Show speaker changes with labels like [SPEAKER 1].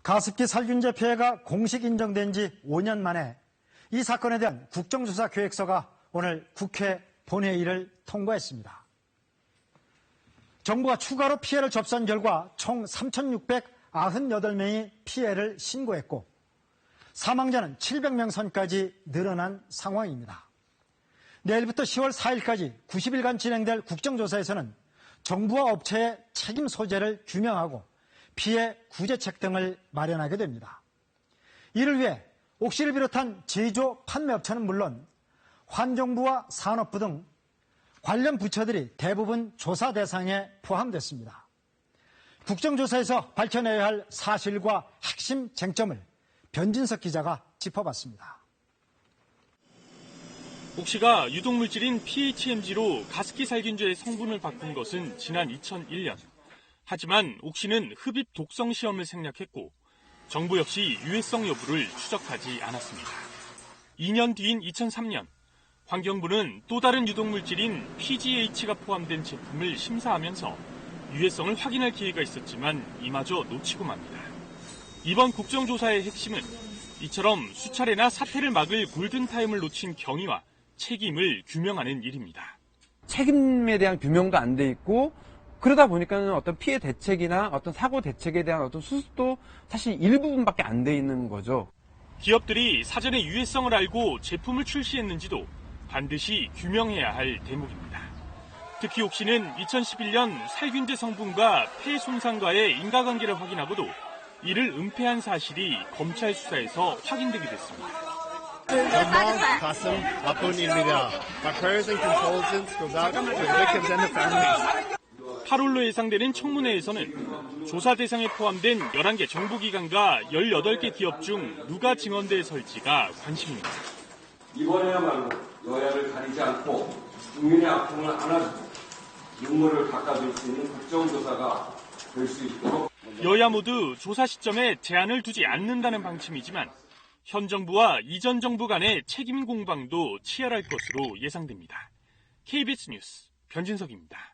[SPEAKER 1] 가습기 살균제 피해가 공식 인정된 지 5년 만에 이 사건에 대한 국정조사 계획서가 오늘 국회 본회의를 통과했습니다. 정부가 추가로 피해를 접수한 결과 총 3,698명이 피해를 신고했고 사망자는 700명 선까지 늘어난 상황입니다. 내일부터 10월 4일까지 90일간 진행될 국정조사에서는 정부와 업체의 책임 소재를 규명하고 피해 구제책 등을 마련하게 됩니다. 이를 위해 옥시를 비롯한 제조 판매업체는 물론 환경부와 산업부 등 관련 부처들이 대부분 조사 대상에 포함됐습니다. 국정조사에서 밝혀내야 할 사실과 핵심 쟁점을 변진석 기자가 짚어봤습니다.
[SPEAKER 2] 옥시가 유독물질인 PHMG로 가습기 살균제의 성분을 바꾼 것은 지난 2001년. 하지만 옥시는 흡입 독성 시험을 생략했고 정부 역시 유해성 여부를 추적하지 않았습니다. 2년 뒤인 2003년 환경부는 또 다른 유독물질인 PGH가 포함된 제품을 심사하면서 유해성을 확인할 기회가 있었지만 이마저 놓치고 맙니다. 이번 국정조사의 핵심은 이처럼 수차례나 사태를 막을 골든타임을 놓친 경위와 책임을 규명하는 일입니다.
[SPEAKER 3] 책임에 대한 규명도 안 돼 있고 그러다 보니까는 어떤 피해 대책이나 어떤 사고 대책에 대한 어떤 수습도 사실 일부분밖에 안 돼 있는 거죠.
[SPEAKER 2] 기업들이 사전에 유해성을 알고 제품을 출시했는지도 반드시 규명해야 할 대목입니다. 특히 옥시는 2011년 살균제 성분과 폐 손상과의 인과관계를 확인하고도 이를 은폐한 사실이 검찰 수사에서 확인되게 됐습니다.
[SPEAKER 4] 마음 가슴 아픈 일입니다. My prayers and condolences goes out to the victims and the families.
[SPEAKER 2] 8월로 예상되는 청문회에서는 조사 대상에 포함된 11개 정부기관과 18개 기업 중 누가 증언대에 설지가 관심입니다.
[SPEAKER 5] 이번에야말로 여야를 가리지 않고 국민의 아픔을 안아주고 눈물을 닦아줄 수 있는 국정조사가 될 수 있도록
[SPEAKER 2] 여야 모두 조사 시점에 제한을 두지 않는다는 방침이지만 현 정부와 이전 정부 간의 책임 공방도 치열할 것으로 예상됩니다. KBS 뉴스 변진석입니다.